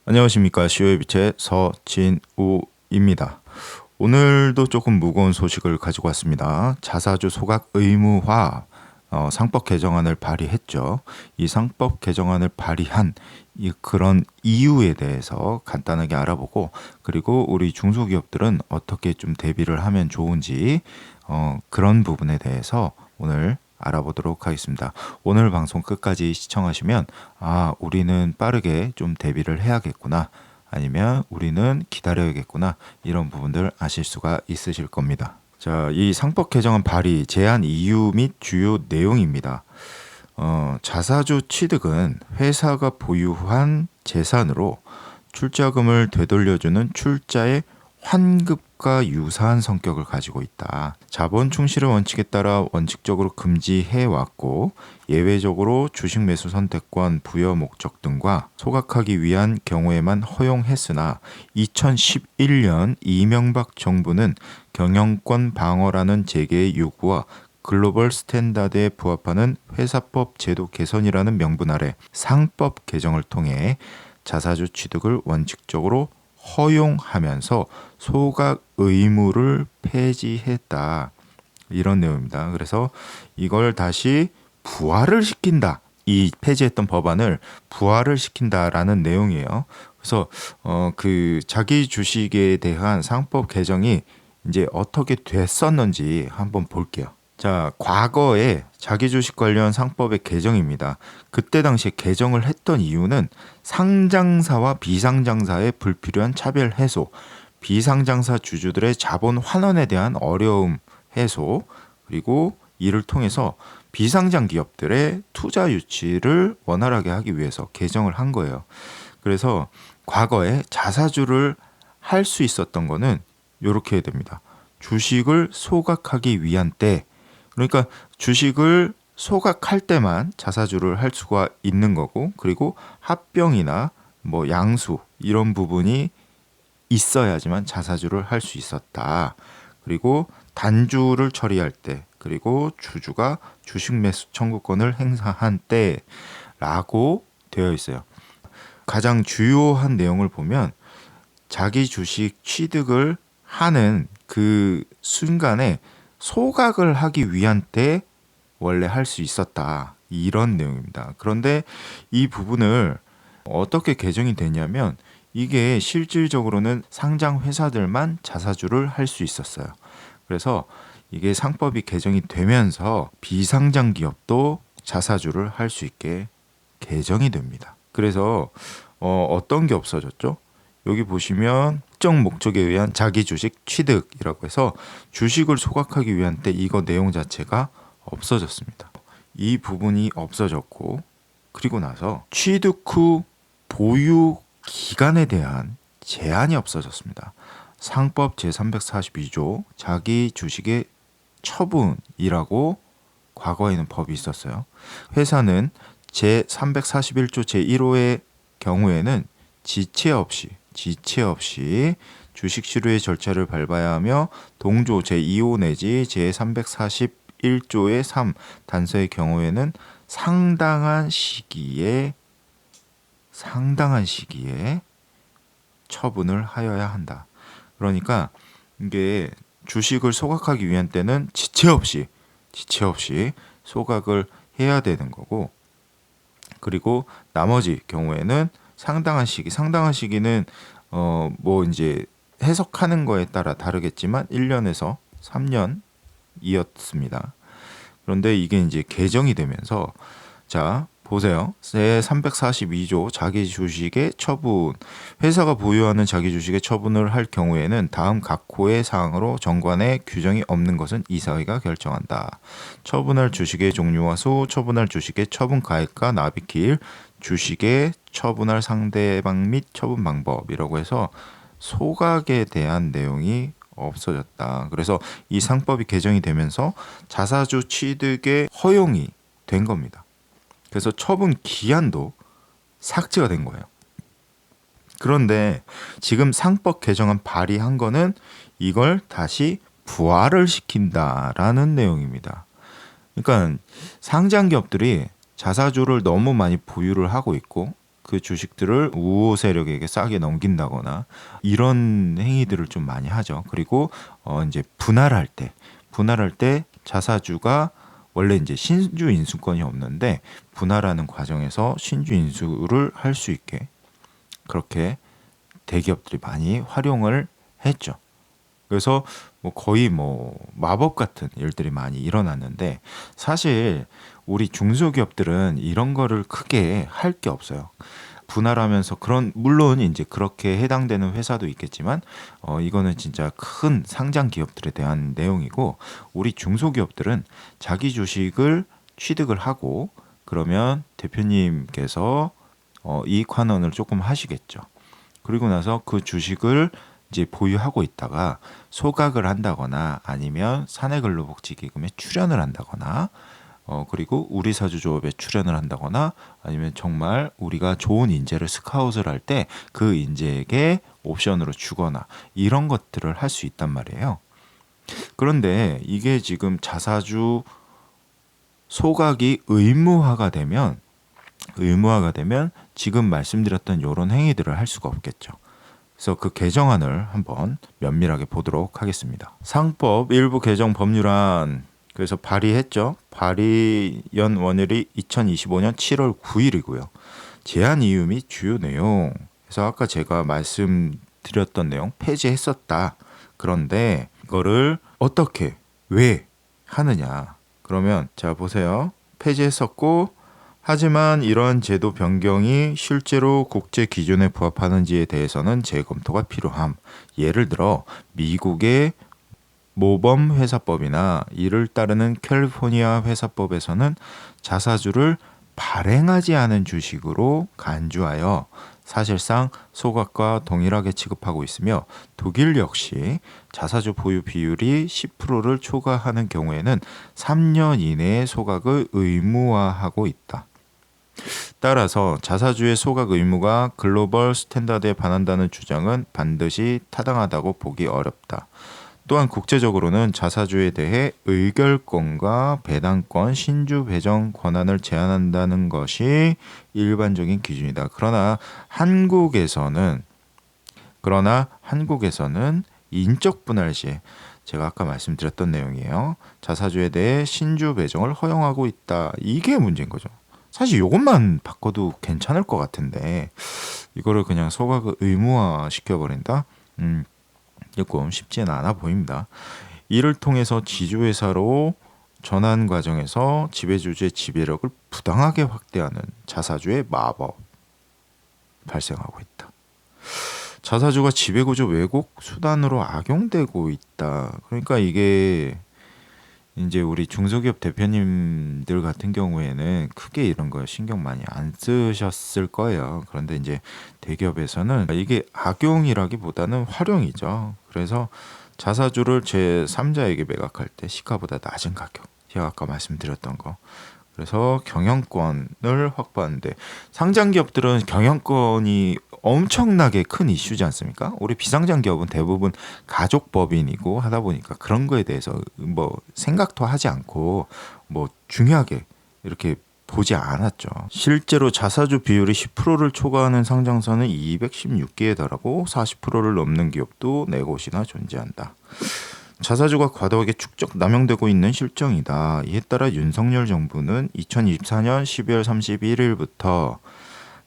안녕하십니까. 시오의 빛의 서진우입니다. 오늘도 조금 무거운 소식을 가지고 왔습니다. 자사주 소각 의무화 상법 개정안을 발의했죠. 이 상법 개정안을 발의한 그런 이유에 대해서 간단하게 알아보고, 그리고 우리 중소기업들은 어떻게 좀 대비를 하면 좋은지 그런 부분에 대해서 오늘 알아보도록 하겠습니다. 오늘 방송 끝까지 시청하시면 우리는 빠르게 좀 대비를 해야겠구나, 아니면 우리는 기다려야겠구나, 이런 부분들 아실 수가 있으실 겁니다. 자, 이 상법 개정안 발의 제안 이유 및 주요 내용입니다. 자사주 취득은 회사가 보유한 재산으로 출자금을 되돌려주는 출자의 환급과 유사한 성격을 가지고 있다. 자본 충실의 원칙에 따라 원칙적으로 금지해 왔고, 예외적으로 주식 매수 선택권 부여 목적 등과 소각하기 위한 경우에만 허용했으나 2011년 이명박 정부는 경영권 방어라는 재계의 요구와 글로벌 스탠다드에 부합하는 회사법 제도 개선이라는 명분 아래 상법 개정을 통해 자사주 취득을 원칙적으로 허용하면서 소각 의무를 폐지했다, 이런 내용입니다. 그래서 이걸 다시 부활을 시킨다, 이 폐지했던 법안을 부활을 시킨다라는 내용이에요. 그래서 그 자기 주식에 대한 상법 개정이 이제 어떻게 됐었는지 한번 볼게요. 자, 과거에 자기주식 관련 상법의 개정입니다. 그때 당시에 개정을 했던 이유는 상장사와 비상장사의 불필요한 차별 해소, 비상장사 주주들의 자본 환원에 대한 어려움 해소, 그리고 이를 통해서 비상장 기업들의 투자 유치를 원활하게 하기 위해서 개정을 한 거예요. 그래서 과거에 자사주를 할 수 있었던 거는 이렇게 됩니다. 주식을 소각하기 위한 때, 그러니까 주식을 소각할 때만 자사주를 할 수가 있는 거고, 그리고 합병이나 뭐 양수 이런 부분이 있어야지만 자사주를 할 수 있었다. 그리고 단주를 처리할 때, 그리고 주주가 주식 매수 청구권을 행사한 때라고 되어 있어요. 가장 주요한 내용을 보면 자기 주식 취득을 하는 그 순간에 소각을 하기 위한 때 원래 할 수 있었다, 이런 내용입니다. 그런데 이 부분을 어떻게 개정이 되냐면, 이게 실질적으로는 상장 회사들만 자사주를 할 수 있었어요. 그래서 이게 상법이 개정이 되면서 비상장 기업도 자사주를 할 수 있게 개정이 됩니다. 그래서 어떤 게 없어졌죠? 여기 보시면 특정 목적에 의한 자기 주식 취득이라고 해서 주식을 소각하기 위한 때 이거 내용 자체가 없어졌습니다. 이 부분이 없어졌고, 그리고 나서 취득 후 보유 기간에 대한 제한이 없어졌습니다. 상법 제342조 자기 주식의 처분이라고 과거에는 법이 있었어요. 회사는 제341조 제1호의 경우에는 지체 없이 주식 실효의 절차를 밟아야 하며, 동조 제2호 내지 제341조의 3 단서의 경우에는 상당한 시기에 처분을 하여야 한다. 그러니까 이게 주식을 소각하기 위한 때는 지체 없이 소각을 해야 되는 거고, 그리고 나머지 경우에는 상당한 시기는 뭐 이제 해석하는 거에 따라 다르겠지만 1년에서 3년이었습니다. 그런데 이게 이제 개정이 되면서, 자 보세요. 제342조 자기 주식의 처분, 회사가 보유하는 자기 주식의 처분을 할 경우에는 다음 각 호의 사항으로 정관에 규정이 없는 것은 이사회가 결정한다. 처분할 주식의 종류와 수, 처분할 주식의 처분 가액과 납입기일, 주식의 처분할 상대방 및 처분 방법이라고 해서 소각에 대한 내용이 없어졌다. 그래서 이 상법이 개정이 되면서 자사주 취득의 허용이 된 겁니다. 그래서 처분 기한도 삭제가 된 거예요. 그런데 지금 상법 개정안 발의한 거는 이걸 다시 부활을 시킨다라는 내용입니다. 그러니까 상장 기업들이 자사주를 너무 많이 보유를 하고 있고 그 주식들을 우호 세력에게 싸게 넘긴다거나 이런 행위들을 좀 많이 하죠. 그리고 이제 분할할 때 자사주가 원래 이제 신주 인수권이 없는데 분할하는 과정에서 신주 인수를 할 수 있게 그렇게 대기업들이 많이 활용을 했죠. 그래서 뭐 거의 뭐 마법 같은 일들이 많이 일어났는데 사실 우리 중소기업들은 이런 거를 크게 할 게 없어요. 분할하면서 그런 물론 이제 그렇게 해당되는 회사도 있겠지만 이거는 진짜 큰 상장 기업들에 대한 내용이고 우리 중소기업들은 자기 주식을 취득을 하고 그러면 대표님께서 이익 환원을 조금 하시겠죠. 그리고 나서 그 주식을 이제 보유하고 있다가 소각을 한다거나 아니면 사내근로복지기금에 출연을 한다거나 그리고 우리 사주조합에 출연을 한다거나 아니면 정말 우리가 좋은 인재를 스카웃을 할 때 그 인재에게 옵션으로 주거나 이런 것들을 할 수 있단 말이에요. 그런데 이게 지금 자사주 소각이 의무화가 되면 지금 말씀드렸던 이런 행위들을 할 수가 없겠죠. 그래서 그 개정안을 한번 면밀하게 보도록 하겠습니다. 상법 일부 개정 법률안 그래서 발의했죠. 발의 연원일이 2025년 7월 9일이고요. 제안 이유 및 주요 내용. 그래서 아까 제가 말씀드렸던 내용 폐지했었다. 그런데 이거를 어떻게 왜 하느냐. 그러면 자 보세요. 폐지했었고 하지만 이러한 제도 변경이 실제로 국제 기준에 부합하는지에 대해서는 재검토가 필요함. 예를 들어 미국의 모범 회사법이나 이를 따르는 캘리포니아 회사법에서는 자사주를 발행하지 않은 주식으로 간주하여 사실상 소각과 동일하게 취급하고 있으며 독일 역시 자사주 보유 비율이 10%를 초과하는 경우에는 3년 이내에 소각을 의무화하고 있다. 따라서 자사주의 소각 의무가 글로벌 스탠다드에 반한다는 주장은 반드시 타당하다고 보기 어렵다. 또한 국제적으로는 자사주에 대해 의결권과 배당권, 신주 배정 권한을 제한한다는 것이 일반적인 기준이다. 그러나 한국에서는 인적 분할 시에 제가 아까 말씀드렸던 내용이에요. 자사주에 대해 신주 배정을 허용하고 있다. 이게 문제인 거죠. 사실 이것만 바꿔도 괜찮을 것 같은데 이거를 그냥 소각을 의무화 시켜버린다? 조금 쉽지는 않아 보입니다. 이를 통해서 지주회사로 전환 과정에서 지배주주의 지배력을 부당하게 확대하는 자사주의 마법 발생하고 있다. 자사주가 지배구조 왜곡 수단으로 악용되고 있다. 그러니까 이게 이제 우리 중소기업 대표님들 같은 경우에는 크게 이런 거 신경 많이 안 쓰셨을 거예요. 그런데 이제 대기업에서는 이게 악용이라기보다는 활용이죠. 그래서 자사주를 제3자에게 매각할 때 시가보다 낮은 가격. 제가 아까 말씀드렸던 거. 그래서 경영권을 확보하는데 상장 기업들은 경영권이 엄청나게 큰 이슈지 않습니까? 우리 비상장 기업은 대부분 가족법인이고 하다 보니까 그런 거에 대해서 뭐 생각도 하지 않고 뭐 중요하게 이렇게 보지 않았죠. 실제로 자사주 비율이 10%를 초과하는 상장사는 216개에 달하고 40%를 넘는 기업도 4곳이나 존재한다. 자사주가 과도하게 축적 남용되고 있는 실정이다. 이에 따라 윤석열 정부는 2024년 12월 31일부터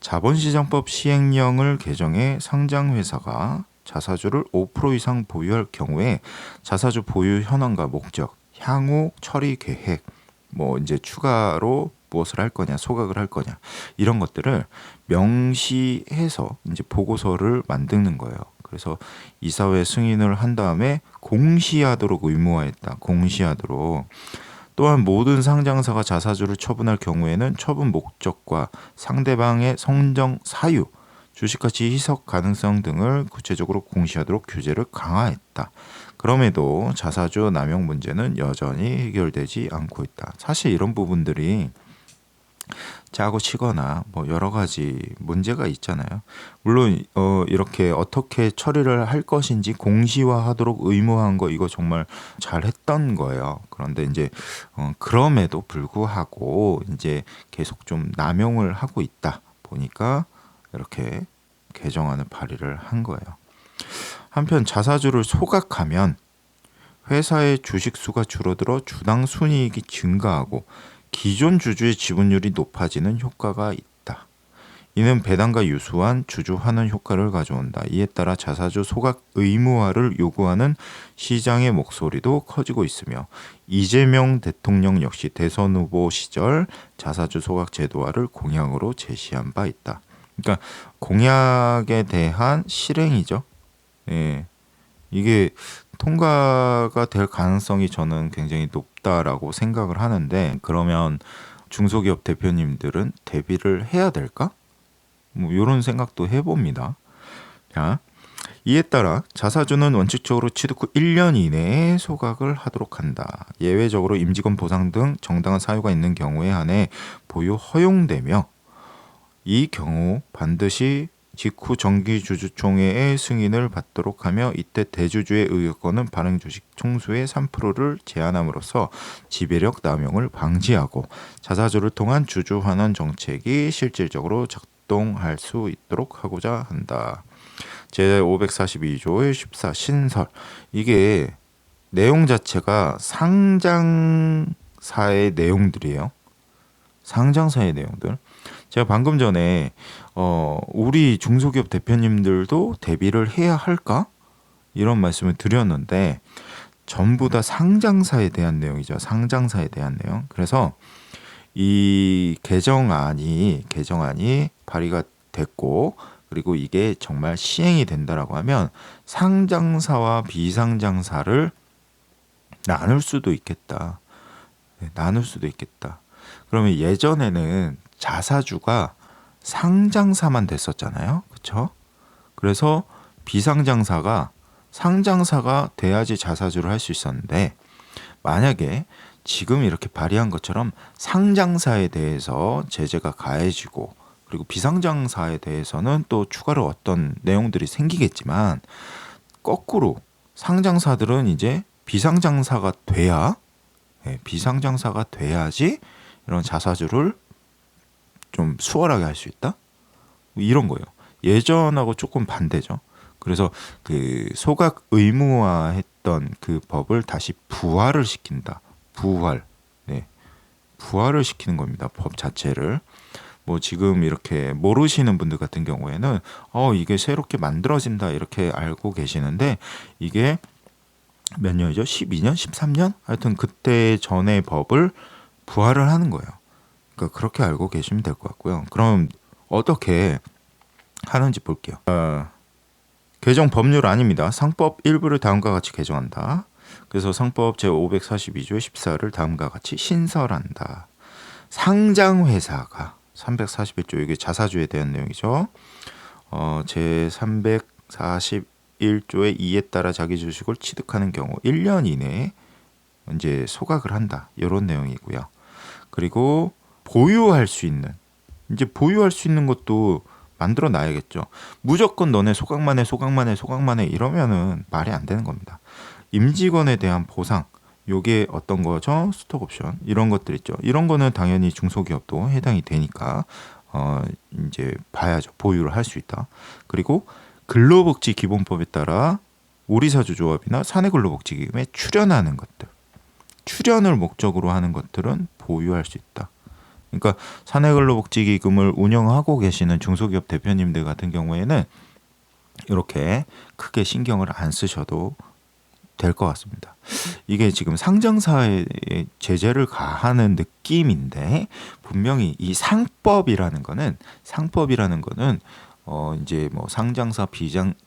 자본시장법 시행령을 개정해 상장회사가 자사주를 5% 이상 보유할 경우에 자사주 보유 현황과 목적, 향후 처리 계획, 뭐 이제 추가로 무엇을 할 거냐, 소각을 할 거냐 이런 것들을 명시해서 이제 보고서를 만드는 거예요. 그래서 이사회 승인을 한 다음에 공시하도록 의무화했다. 공시하도록. 또한 모든 상장사가 자사주를 처분할 경우에는 처분 목적과 상대방의 성정 사유, 주식가치 희석 가능성 등을 구체적으로 공시하도록 규제를 강화했다. 그럼에도 자사주 남용 문제는 여전히 해결되지 않고 있다. 사실 이런 부분들이 짜고 치거나 뭐 여러 가지 문제가 있잖아요. 물론 이렇게 어떻게 처리를 할 것인지 공시화하도록 의무화한 거 이거 정말 잘했던 거예요. 그런데 이제 그럼에도 불구하고 이제 계속 좀 남용을 하고 있다 보니까 이렇게 개정안을 발의를 한 거예요. 한편 자사주를 소각하면 회사의 주식 수가 줄어들어 주당 순이익이 증가하고 기존 주주의 지분율이 높아지는 효과가 있다. 이는 배당과 유수한 주주 환원 효과를 가져온다. 이에 따라 자사주 소각 의무화를 요구하는 시장의 목소리도 커지고 있으며 이재명 대통령 역시 대선 후보 시절 자사주 소각 제도화를 공약으로 제시한 바 있다. 그러니까 공약에 대한 실행이죠. 예. 이게 통과가 될 가능성이 저는 굉장히 높다라고 생각을 하는데, 그러면 중소기업 대표님들은 대비를 해야 될까? 뭐 이런 생각도 해봅니다. 자, 이에 따라 자사주는 원칙적으로 취득 후 1년 이내에 소각을 하도록 한다. 예외적으로 임직원 보상 등 정당한 사유가 있는 경우에 한해 보유 허용되며 이 경우 반드시 직후 정기주주총회의 승인을 받도록 하며 이때 대주주의 의결권은 발행주식 총수의 3%를 제한함으로써 지배력 남용을 방지하고 자사주를 통한 주주 환원 정책이 실질적으로 작동할 수 있도록 하고자 한다. 제542조의 14 신설, 이게 내용 자체가 상장사의 내용들이에요. 상장사의 내용들. 제가 방금 전에 우리 중소기업 대표님들도 대비를 해야 할까? 이런 말씀을 드렸는데 전부 다 상장사에 대한 내용이죠. 상장사에 대한 내용. 그래서 이 개정안이 발의가 됐고, 그리고 이게 정말 시행이 된다라고 하면 상장사와 비상장사를 나눌 수도 있겠다. 네, 나눌 수도 있겠다. 그러면 예전에는 자사주가 상장사만 됐었잖아요. 그렇죠? 그래서 비상장사가 상장사가 돼야지 자사주를 할 수 있었는데, 만약에 지금 이렇게 발의한 것처럼 상장사에 대해서 제재가 가해지고, 그리고 비상장사에 대해서는 또 추가로 어떤 내용들이 생기겠지만, 거꾸로 상장사들은 이제 비상장사가 돼야지 이런 자사주를 좀 수월하게 할 수 있다? 이런 거예요. 예전하고 조금 반대죠. 그래서 그 소각 의무화했던 그 법을 다시 부활을 시킨다. 네. 부활을 시키는 겁니다. 법 자체를. 뭐 지금 이렇게 모르시는 분들 같은 경우에는 이게 새롭게 만들어진다 이렇게 알고 계시는데, 이게 몇 년이죠? 12년? 13년? 하여튼 그때 전에 법을 부활을 하는 거예요. 그러니까 그렇게 알고 계시면 될 것 같고요. 그럼 어떻게 하는지 볼게요. 개정 법률 아닙니다. 상법 일부를 다음과 같이 개정한다. 그래서 상법 제542조의 14를 다음과 같이 신설한다. 상장회사가 341조, 이게 자사주에 대한 내용이죠. 제341조의 2에 따라 자기 주식을 취득하는 경우 1년 이내에 이제 소각을 한다. 이런 내용이고요. 그리고 보유할 수 있는 것도 만들어 놔야겠죠. 무조건 너네 소각만 해 이러면은 말이 안 되는 겁니다. 임직원에 대한 보상, 요게 어떤 거죠? 스톡옵션 이런 것들 있죠. 이런 거는 당연히 중소기업도 해당이 되니까 이제 봐야죠. 보유를 할 수 있다. 그리고 근로복지기본법에 따라 오리사주조합이나 사내근로복지기금에 출연하는 것들, 출연을 목적으로 하는 것들은 보유할 수 있다. 그러니까 사내근로복지기금을 운영하고 계시는 중소기업 대표님들 같은 경우에는 이렇게 크게 신경을 안 쓰셔도 될 것 같습니다. 이게 지금 상장사에 제재를 가하는 느낌인데, 분명히 이 상법이라는 거는 이제 뭐 상장사,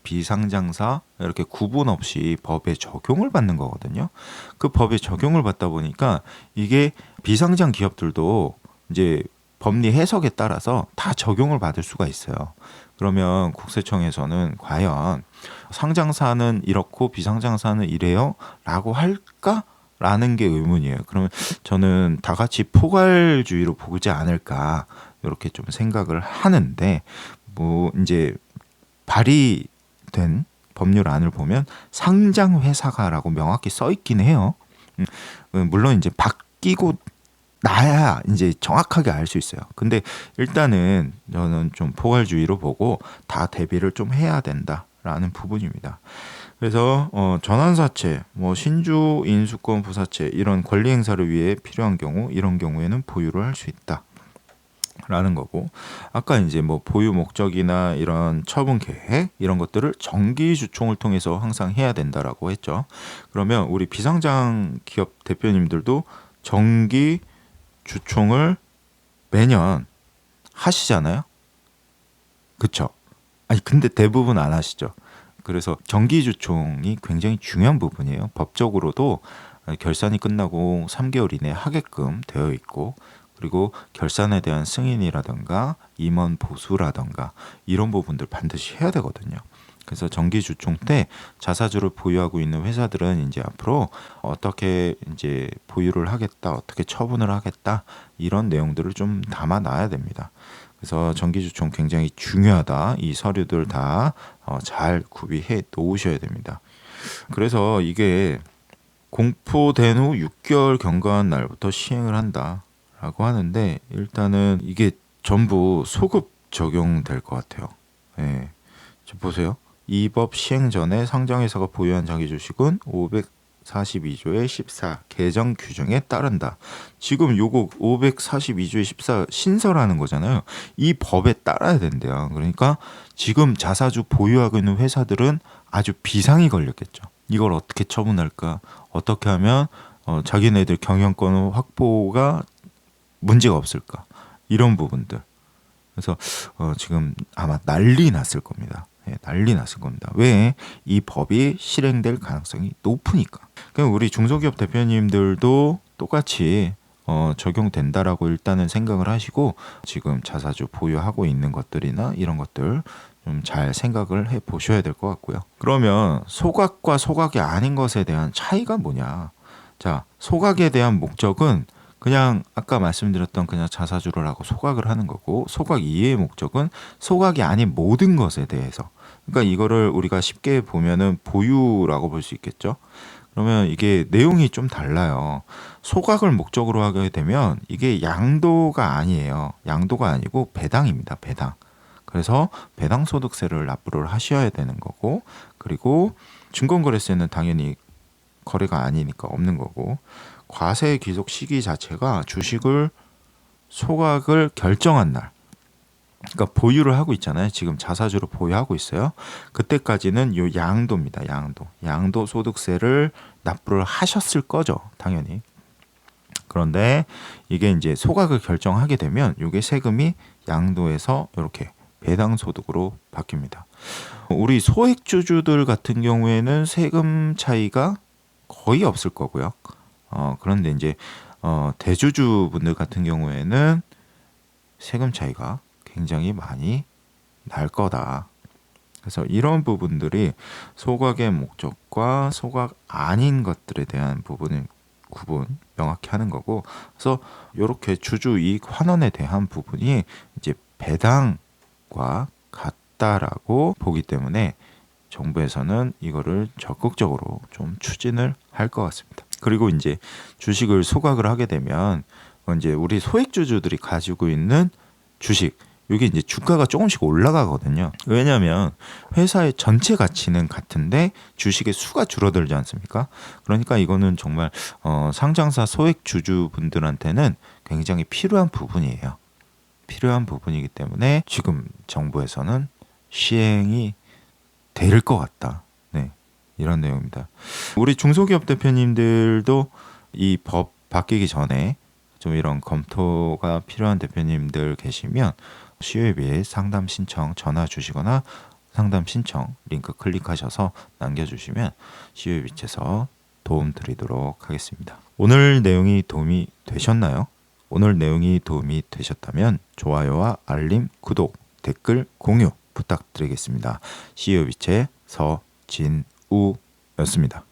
비상장사 이렇게 구분 없이 법에 적용을 받는 거거든요. 그 법에 적용을 받다 보니까 이게 비상장 기업들도 이제 법리 해석에 따라서 다 적용을 받을 수가 있어요. 그러면 국세청에서는 과연 상장사는 이렇고 비상장사는 이래요? 라고 할까? 라는 게 의문이에요. 그러면 저는 다 같이 포괄주의로 보지 않을까 이렇게 좀 생각을 하는데, 뭐 이제 발의된 법률안을 보면 상장 회사가라고 명확히 써 있긴 해요. 물론 이제 바뀌고 나야 이제 정확하게 알 수 있어요. 근데 일단은 저는 좀 포괄주의로 보고 다 대비를 좀 해야 된다라는 부분입니다. 그래서 전환사채, 뭐 신주 인수권 부사채 이런 권리 행사를 위해 필요한 경우, 이런 경우에는 보유를 할 수 있다. 라는 거고, 아까 이제 뭐 보유 목적이나 이런 처분 계획 이런 것들을 정기 주총을 통해서 항상 해야 된다라고 했죠. 그러면 우리 비상장 기업 대표님들도 정기 주총을 매년 하시잖아요. 그쵸? 아니 근데 대부분 안 하시죠. 그래서 정기 주총이 굉장히 중요한 부분이에요. 법적으로도 결산이 끝나고 3개월 이내에 하게끔 되어 있고, 그리고 결산에 대한 승인이라든가 임원 보수라든가 이런 부분들 반드시 해야 되거든요. 그래서 정기 주총 때 자사주를 보유하고 있는 회사들은 이제 앞으로 어떻게 이제 보유를 하겠다, 어떻게 처분을 하겠다, 이런 내용들을 좀 담아 놔야 됩니다. 그래서 정기 주총 굉장히 중요하다. 이 서류들 다 잘 구비해 놓으셔야 됩니다. 그래서 이게 공포된 후 6개월 경과한 날부터 시행을 한다라고 하는데, 일단은 이게 전부 소급 적용될 것 같아요. 예. 저 보세요. 이 법 시행 전에 상장회사가 보유한 장기 주식은 542조의 14 개정 규정에 따른다. 지금 요거 542조의 14 신설하는 거잖아요. 이 법에 따라야 된대요. 그러니까 지금 자사주 보유하고 있는 회사들은 아주 비상이 걸렸겠죠. 이걸 어떻게 처분할까? 어떻게 하면 자기네들 경영권 확보가 문제가 없을까? 이런 부분들. 그래서 지금 아마 난리 났을 겁니다. 예, 난리 났을 겁니다. 왜? 이 법이 실행될 가능성이 높으니까. 그럼 우리 중소기업 대표님들도 똑같이 적용된다라고 일단은 생각을 하시고, 지금 자사주 보유하고 있는 것들이나 이런 것들 좀 잘 생각을 해 보셔야 될 것 같고요. 그러면 소각과 소각이 아닌 것에 대한 차이가 뭐냐? 자, 소각에 대한 목적은 그냥 아까 말씀드렸던 그냥 자사주를 하고 소각을 하는 거고, 소각 이외의 목적은 소각이 아닌 모든 것에 대해서, 그러니까 이거를 우리가 쉽게 보면은 보유라고 볼 수 있겠죠. 그러면 이게 내용이 좀 달라요. 소각을 목적으로 하게 되면 이게 양도가 아니에요. 양도가 아니고 배당입니다. 배당. 그래서 배당 소득세를 납부를 하셔야 되는 거고, 그리고 증권거래세는 당연히 거래가 아니니까 없는 거고, 과세 귀속 시기 자체가 주식을 소각을 결정한 날, 그러니까 보유를 하고 있잖아요. 지금 자사주로 보유하고 있어요. 그때까지는 요 양도입니다. 양도 소득세를 납부를 하셨을 거죠. 당연히. 그런데 이게 이제 소각을 결정하게 되면 이게 세금이 양도에서 이렇게 배당 소득으로 바뀝니다. 우리 소액주주들 같은 경우에는 세금 차이가 거의 없을 거고요. 그런데 이제 대주주분들 같은 경우에는 세금 차이가 굉장히 많이 날 거다. 그래서 이런 부분들이 소각의 목적과 소각 아닌 것들에 대한 부분을 구분 명확히 하는 거고, 그래서 이렇게 주주 이익 환원에 대한 부분이 이제 배당과 같다라고 보기 때문에 정부에서는 이거를 적극적으로 좀 추진을 할 것 같습니다. 그리고 이제 주식을 소각을 하게 되면 이제 우리 소액주주들이 가지고 있는 주식, 이게 이제 주가가 조금씩 올라가거든요. 왜냐하면 회사의 전체 가치는 같은데 주식의 수가 줄어들지 않습니까? 그러니까 이거는 정말 상장사 소액주주분들한테는 굉장히 필요한 부분이에요. 필요한 부분이기 때문에 지금 정부에서는 시행이 될 것 같다. 네, 이런 내용입니다. 우리 중소기업 대표님들도 이 법 바뀌기 전에 좀 이런 검토가 필요한 대표님들 계시면 COAB에 상담 신청 전화 주시거나 상담 신청 링크 클릭하셔서 남겨주시면 COAB 측에서 도움 드리도록 하겠습니다. 오늘 내용이 도움이 되셨나요? 오늘 내용이 도움이 되셨다면 좋아요와 알림, 구독, 댓글, 공유 부탁드리겠습니다. COAB 측 서진우였습니다.